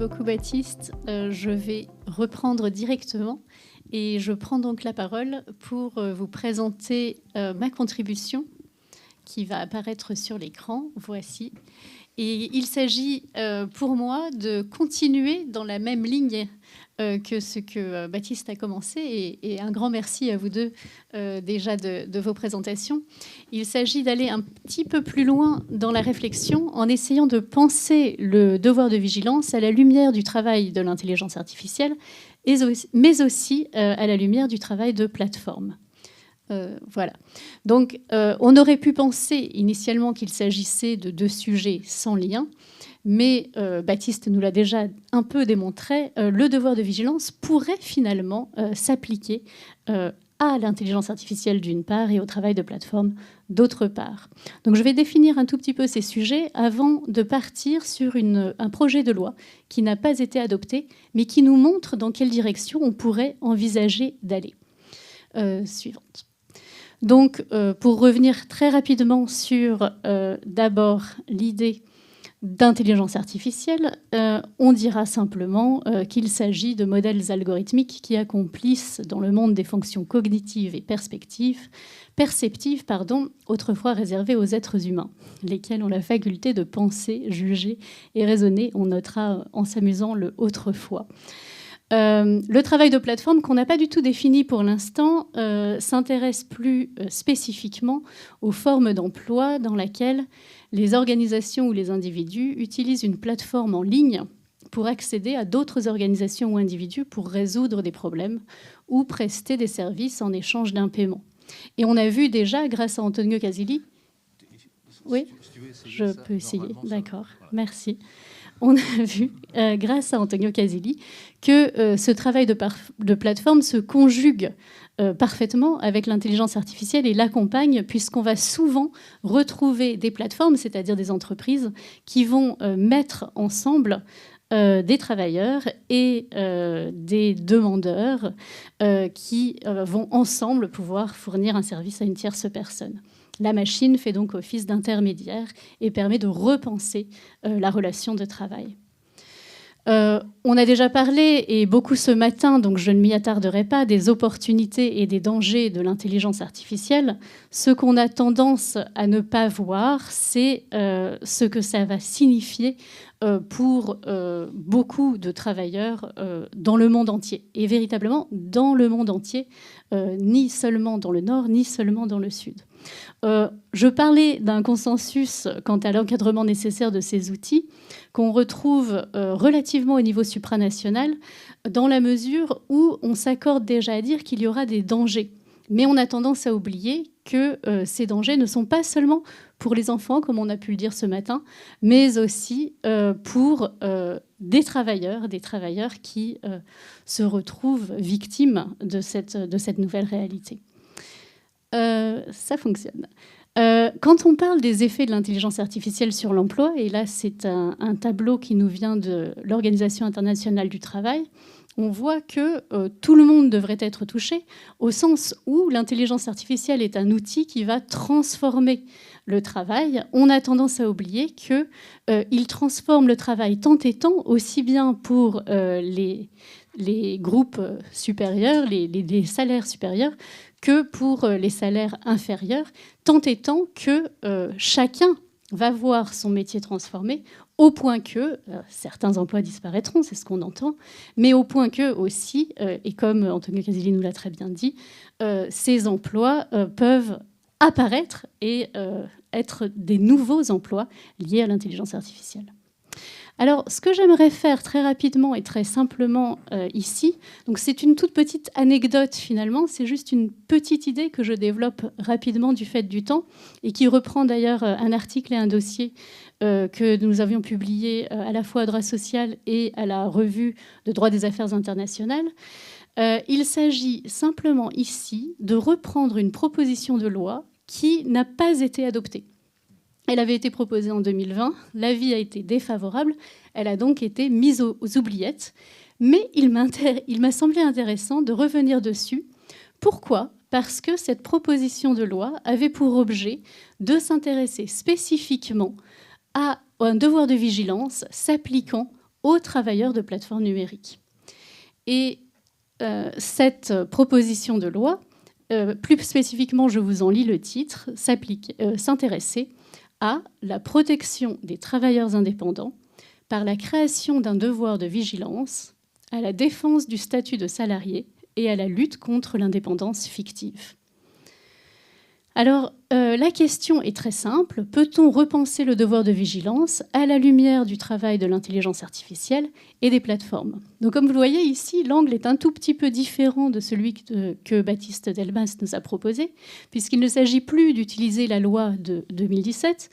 beaucoup Baptiste. Je vais reprendre directement et je prends donc la parole pour vous présenter ma contribution qui va apparaître sur l'écran. Voici. Et il s'agit pour moi de continuer dans la même ligne que ce que Baptiste a commencé. Et un grand merci à vous deux déjà de vos présentations. Il s'agit d'aller un petit peu plus loin dans la réflexion en essayant de penser le devoir de vigilance à la lumière du travail de l'intelligence artificielle, mais aussi à la lumière du travail de plateforme. Voilà. Donc, on aurait pu penser initialement qu'il s'agissait de deux sujets sans lien, mais Baptiste nous l'a déjà un peu démontré, le devoir de vigilance pourrait finalement s'appliquer à l'intelligence artificielle d'une part et au travail de plateforme d'autre part. Donc, je vais définir un tout petit peu ces sujets avant de partir sur un projet de loi qui n'a pas été adopté, mais qui nous montre dans quelle direction on pourrait envisager d'aller. Suivante. Donc, pour revenir très rapidement sur d'abord l'idée d'intelligence artificielle, on dira simplement qu'il s'agit de modèles algorithmiques qui accomplissent dans le monde des fonctions cognitives et perceptives, autrefois réservées aux êtres humains, lesquels ont la faculté de penser, juger et raisonner. On notera en s'amusant le « autrefois ». Le travail de plateforme, qu'on n'a pas du tout défini pour l'instant, s'intéresse plus spécifiquement aux formes d'emploi dans lesquelles les organisations ou les individus utilisent une plateforme en ligne pour accéder à d'autres organisations ou individus pour résoudre des problèmes ou prester des services en échange d'un paiement. Et on a vu déjà, grâce à Antonio Casilli... Oui, je peux essayer, d'accord, merci. On a vu, grâce à Antonio Casilli, que ce travail de plateforme se conjugue parfaitement avec l'intelligence artificielle et l'accompagne, puisqu'on va souvent retrouver des plateformes, c'est-à-dire des entreprises, qui vont mettre ensemble des travailleurs et des demandeurs qui vont ensemble pouvoir fournir un service à une tierce personne. La machine fait donc office d'intermédiaire et permet de repenser la relation de travail. On a déjà parlé, et beaucoup ce matin, donc je ne m'y attarderai pas, des opportunités et des dangers de l'intelligence artificielle. Ce qu'on a tendance à ne pas voir, c'est ce que ça va signifier pour beaucoup de travailleurs dans le monde entier. Et véritablement dans le monde entier, ni seulement dans le Nord, ni seulement dans le Sud. Je parlais d'un consensus quant à l'encadrement nécessaire de ces outils qu'on retrouve relativement au niveau supranational dans la mesure où on s'accorde déjà à dire qu'il y aura des dangers. Mais on a tendance à oublier que ces dangers ne sont pas seulement pour les enfants, comme on a pu le dire ce matin, mais aussi pour des travailleurs qui se retrouvent victimes de cette nouvelle réalité. Ça fonctionne. Quand on parle des effets de l'intelligence artificielle sur l'emploi, et là c'est un tableau qui nous vient de l'Organisation internationale du travail, on voit que tout le monde devrait être touché, au sens où l'intelligence artificielle est un outil qui va transformer le travail. On a tendance à oublier qu'il transforme le travail tant et tant, aussi bien pour les groupes supérieurs, les salaires supérieurs, que pour les salaires inférieurs, tant et tant que chacun va voir son métier transformé, au point que certains emplois disparaîtront, c'est ce qu'on entend, mais au point que aussi, et comme Antonio Casilli nous l'a très bien dit, ces emplois peuvent apparaître et être des nouveaux emplois liés à l'intelligence artificielle. Alors, ce que j'aimerais faire très rapidement et très simplement ici, donc c'est une toute petite anecdote finalement, c'est juste une petite idée que je développe rapidement du fait du temps et qui reprend d'ailleurs un article et un dossier que nous avions publié à la fois à Droit Social et à la revue de droit des affaires internationales. Il s'agit simplement ici de reprendre une proposition de loi qui n'a pas été adoptée. Elle avait été proposée en 2020, l'avis a été défavorable, elle a donc été mise aux oubliettes. Mais il m'a semblé intéressant de revenir dessus. Pourquoi ? Parce que cette proposition de loi avait pour objet de s'intéresser spécifiquement à un devoir de vigilance s'appliquant aux travailleurs de plateformes numériques. Et cette proposition de loi, plus spécifiquement, je vous en lis le titre, s'intéressait à la protection des travailleurs indépendants par la création d'un devoir de vigilance, à la défense du statut de salarié et à la lutte contre l'indépendance fictive. Alors, la question est très simple. Peut-on repenser le devoir de vigilance à la lumière du travail de l'intelligence artificielle et des plateformes? Donc, comme vous le voyez ici, l'angle est un tout petit peu différent de celui que Baptiste Delmas nous a proposé, puisqu'il ne s'agit plus d'utiliser la loi de 2017,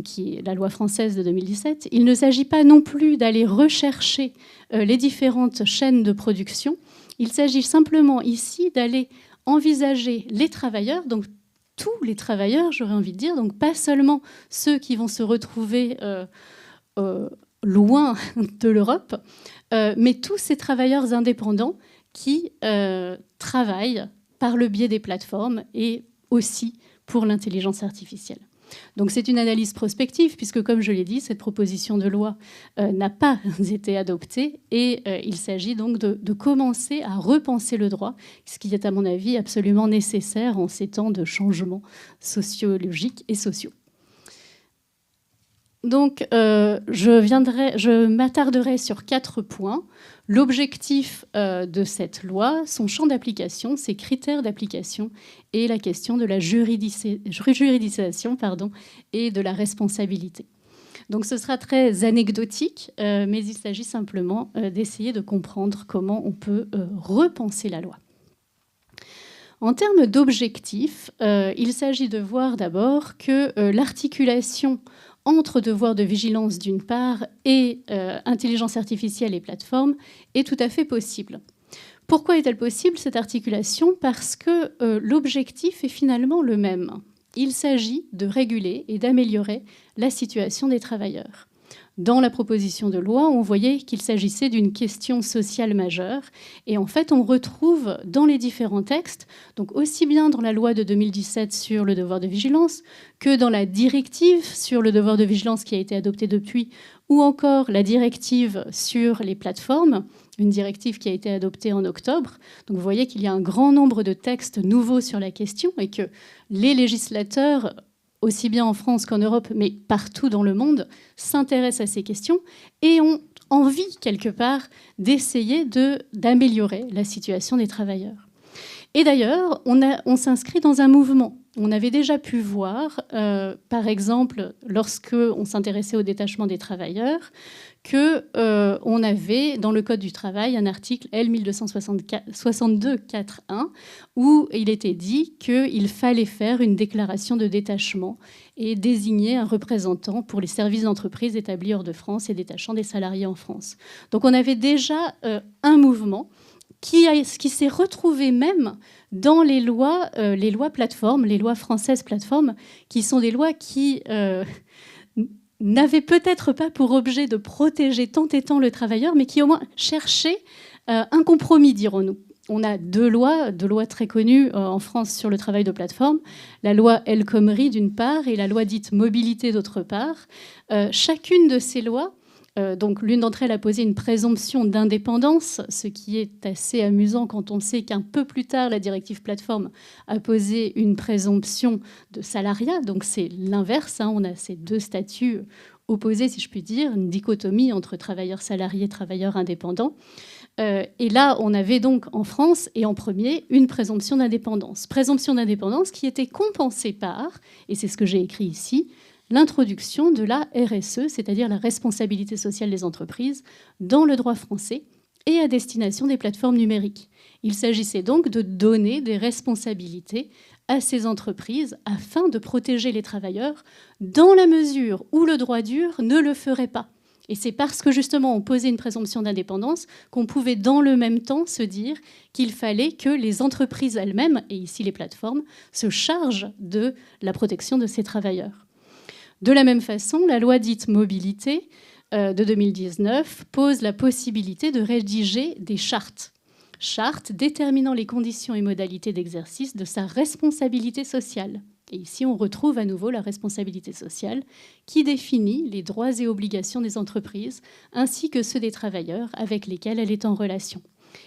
qui est la loi française de 2017. Il ne s'agit pas non plus d'aller rechercher les différentes chaînes de production. Il s'agit simplement ici d'aller envisager les travailleurs, donc tous les travailleurs, j'aurais envie de dire, donc pas seulement ceux qui vont se retrouver loin de l'Europe, mais tous ces travailleurs indépendants qui travaillent par le biais des plateformes et aussi pour l'intelligence artificielle. Donc c'est une analyse prospective, puisque comme je l'ai dit, cette proposition de loi n'a pas été adoptée, et il s'agit donc de commencer à repenser le droit, ce qui est à mon avis absolument nécessaire en ces temps de changements sociologiques et sociaux. Donc je m'attarderai sur 4 points. L'objectif de cette loi, son champ d'application, ses critères d'application et la question de la juridisation et de la responsabilité. Donc ce sera très anecdotique, mais il s'agit simplement d'essayer de comprendre comment on peut repenser la loi. En termes d'objectifs, il s'agit de voir d'abord que l'articulation entre devoir de vigilance d'une part et intelligence artificielle et plateforme est tout à fait possible. Pourquoi est-elle possible, cette articulation? Parce que l'objectif est finalement le même. Il s'agit de réguler et d'améliorer la situation des travailleurs. Dans la proposition de loi, on voyait qu'il s'agissait d'une question sociale majeure. Et en fait, on retrouve dans les différents textes, donc aussi bien dans la loi de 2017 sur le devoir de vigilance que dans la directive sur le devoir de vigilance qui a été adoptée depuis, ou encore la directive sur les plateformes, une directive qui a été adoptée en octobre. Donc vous voyez qu'il y a un grand nombre de textes nouveaux sur la question et que les législateurs, aussi bien en France qu'en Europe, mais partout dans le monde, s'intéressent à ces questions et ont envie, quelque part, d'essayer d'améliorer la situation des travailleurs. Et d'ailleurs, on s'inscrit dans un mouvement. On avait déjà pu voir, par exemple, lorsqu'on s'intéressait au détachement des travailleurs, qu'on avait dans le Code du travail un article L1262-4.1 où il était dit qu'il fallait faire une déclaration de détachement et désigner un représentant pour les services d'entreprise établis hors de France et détachant des salariés en France. Donc on avait déjà un mouvement qui s'est retrouvé même dans les lois plateformes, les lois françaises plateformes, qui sont des lois qui n'avaient peut-être pas pour objet de protéger tant et tant le travailleur, mais qui au moins cherchaient un compromis, dirons-nous. On a deux lois très connues en France sur le travail de plateforme, la loi El Khomri d'une part et la loi dite mobilité d'autre part. Chacune de ces lois, donc l'une d'entre elles a posé une présomption d'indépendance, ce qui est assez amusant quand on sait qu'un peu plus tard, la directive plateforme a posé une présomption de salariat. Donc c'est l'inverse, on a ces deux statuts opposés, si je puis dire, une dichotomie entre travailleurs salariés, travailleurs indépendants. Et là, on avait donc en France, et en premier, une présomption d'indépendance. Présomption d'indépendance qui était compensée par, et c'est ce que j'ai écrit ici, l'introduction de la RSE, c'est-à-dire la responsabilité sociale des entreprises, dans le droit français et à destination des plateformes numériques. Il s'agissait donc de donner des responsabilités à ces entreprises afin de protéger les travailleurs dans la mesure où le droit dur ne le ferait pas. Et c'est parce que justement on posait une présomption d'indépendance qu'on pouvait dans le même temps se dire qu'il fallait que les entreprises elles-mêmes, et ici les plateformes, se chargent de la protection de ces travailleurs. De la même façon, la loi dite mobilité de 2019 pose la possibilité de rédiger des chartes déterminant les conditions et modalités d'exercice de sa responsabilité sociale. Et ici, on retrouve à nouveau la responsabilité sociale qui définit les droits et obligations des entreprises ainsi que ceux des travailleurs avec lesquels elle est en relation.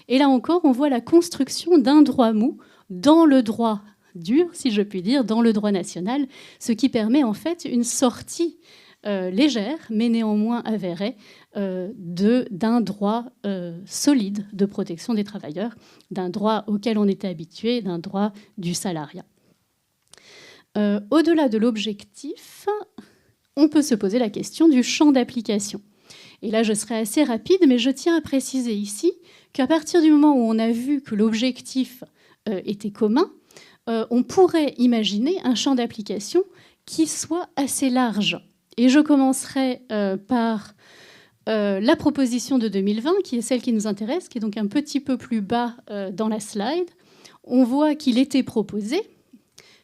Et là encore, on voit la construction d'un droit mou dans le droit dur, si je puis dire, dans le droit national, ce qui permet en fait une sortie légère, mais néanmoins avérée, d'un droit solide de protection des travailleurs, d'un droit auquel on était habitué, d'un droit du salariat. Au-delà de l'objectif, on peut se poser la question du champ d'application. Et là, je serai assez rapide, mais je tiens à préciser ici qu'à partir du moment où on a vu que l'objectif était commun, on pourrait imaginer un champ d'application qui soit assez large. Et je commencerai par la proposition de 2020, qui est celle qui nous intéresse, qui est donc un petit peu plus bas dans la slide. On voit qu'il était proposé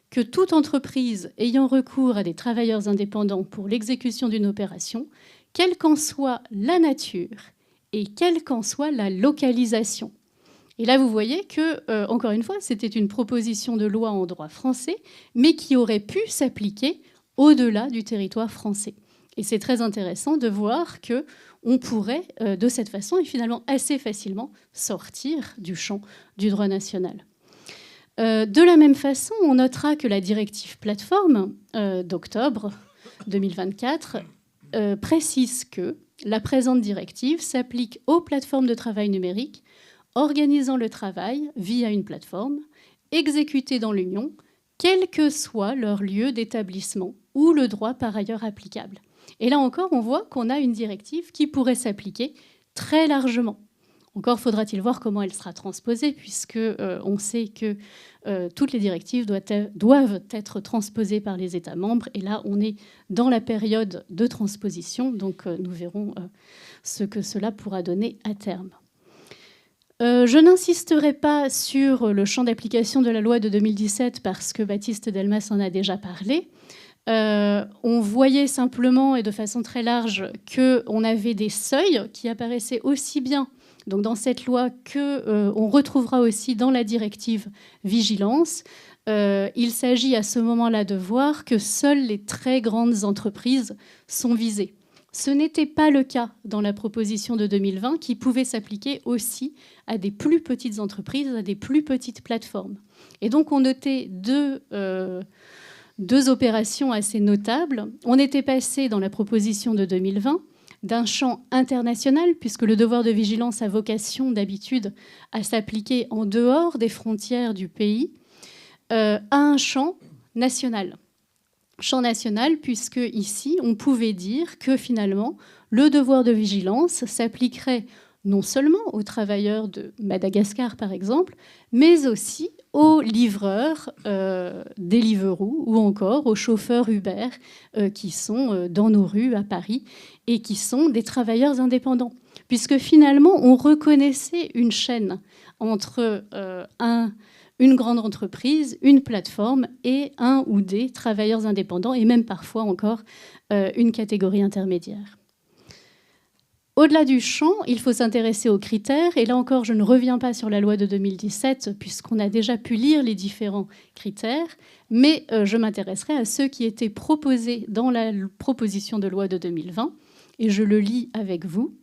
que toute entreprise ayant recours à des travailleurs indépendants pour l'exécution d'une opération, quelle qu'en soit la nature et quelle qu'en soit la localisation. Et là, vous voyez que, encore une fois, c'était une proposition de loi en droit français, mais qui aurait pu s'appliquer au-delà du territoire français. Et c'est très intéressant de voir qu'on pourrait, de cette façon, et finalement assez facilement, sortir du champ du droit national. De la même façon, on notera que la directive plateforme d'octobre 2024 précise que la présente directive s'applique aux plateformes de travail numérique organisant le travail via une plateforme exécutée dans l'Union, quel que soit leur lieu d'établissement ou le droit par ailleurs applicable. Et là encore, on voit qu'on a une directive qui pourrait s'appliquer très largement. Encore faudra-t-il voir comment elle sera transposée, puisque on sait que toutes les directives doivent être transposées par les États membres. Et là, on est dans la période de transposition, donc nous verrons ce que cela pourra donner à terme. Je n'insisterai pas sur le champ d'application de la loi de 2017 parce que Baptiste Delmas en a déjà parlé. On voyait simplement et de façon très large qu'on avait des seuils qui apparaissaient aussi bien donc dans cette loi qu'on retrouvera aussi dans la directive vigilance. Il s'agit à ce moment-là de voir que seules les très grandes entreprises sont visées. Ce n'était pas le cas dans la proposition de 2020 qui pouvait s'appliquer aussi à des plus petites entreprises, à des plus petites plateformes. Et donc on notait deux opérations assez notables. On était passé dans la proposition de 2020 d'un champ international, puisque le devoir de vigilance a vocation d'habitude à s'appliquer en dehors des frontières du pays, à un champ national. Champ national, puisque ici, on pouvait dire que finalement, le devoir de vigilance s'appliquerait non seulement aux travailleurs de Madagascar, par exemple, mais aussi aux livreurs Deliveroo ou encore aux chauffeurs Uber qui sont dans nos rues à Paris et qui sont des travailleurs indépendants. Puisque finalement, on reconnaissait une chaîne entre une grande entreprise, une plateforme et un ou des travailleurs indépendants et même parfois encore une catégorie intermédiaire. Au-delà du champ, il faut s'intéresser aux critères. Et là encore, je ne reviens pas sur la loi de 2017, puisqu'on a déjà pu lire les différents critères, mais je m'intéresserai à ceux qui étaient proposés dans la proposition de loi de 2020, et je le lis avec vous.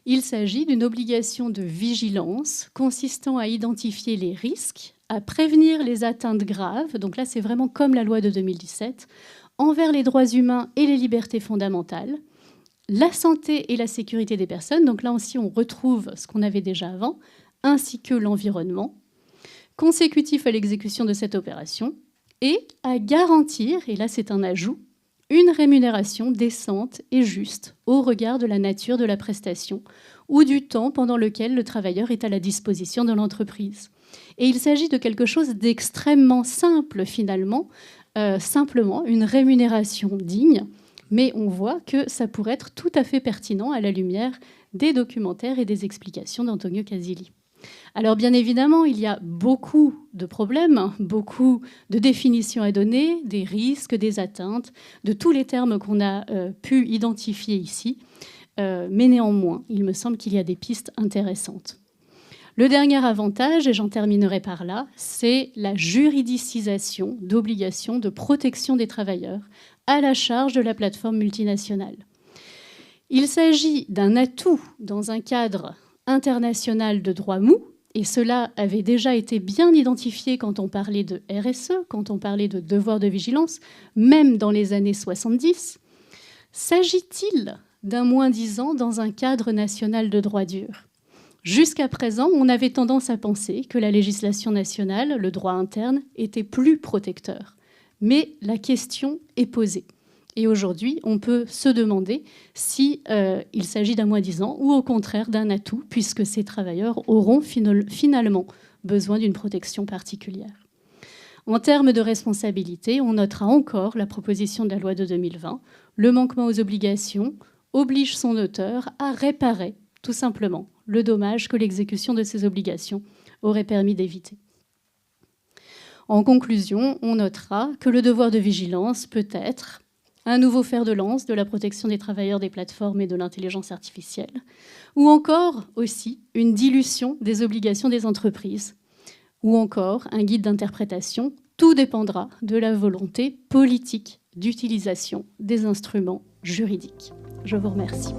Il s'agit d'une obligation de vigilance consistant à identifier les risques, à prévenir les atteintes graves, donc là c'est vraiment comme la loi de 2017, envers les droits humains et les libertés fondamentales, la santé et la sécurité des personnes, donc là aussi on retrouve ce qu'on avait déjà avant, ainsi que l'environnement, consécutif à l'exécution de cette opération, et à garantir, et là c'est un ajout, une rémunération décente et juste au regard de la nature de la prestation ou du temps pendant lequel le travailleur est à la disposition de l'entreprise. Et il s'agit de quelque chose d'extrêmement simple finalement, simplement une rémunération digne, mais on voit que ça pourrait être tout à fait pertinent à la lumière des documentaires et des explications d'Antonio Casilli. Alors bien évidemment, il y a beaucoup de problèmes, beaucoup de définitions à donner, des risques, des atteintes, de tous les termes qu'on a pu identifier ici. Mais néanmoins, il me semble qu'il y a des pistes intéressantes. Le dernier avantage, et j'en terminerai par là, c'est la juridicisation d'obligations de protection des travailleurs à la charge de la plateforme multinationale. Il s'agit d'un atout dans un cadre international de droit mou, et cela avait déjà été bien identifié quand on parlait de RSE, quand on parlait de devoir de vigilance, même dans les années 70. S'agit-il d'un moins-disant dans un cadre national de droit dur ? Jusqu'à présent, on avait tendance à penser que la législation nationale, le droit interne, était plus protecteur. Mais la question est posée. Et aujourd'hui, on peut se demander s'il s'agit d'un moins-disant ou au contraire d'un atout, puisque ces travailleurs auront finalement besoin d'une protection particulière. En termes de responsabilité, on notera encore la proposition de la loi de 2020. Le manquement aux obligations oblige son auteur à réparer, tout simplement, le dommage que l'exécution de ces obligations aurait permis d'éviter. En conclusion, on notera que le devoir de vigilance peut être un nouveau fer de lance de la protection des travailleurs des plateformes et de l'intelligence artificielle, ou encore aussi une dilution des obligations des entreprises, ou encore un guide d'interprétation. Tout dépendra de la volonté politique d'utilisation des instruments juridiques. Je vous remercie.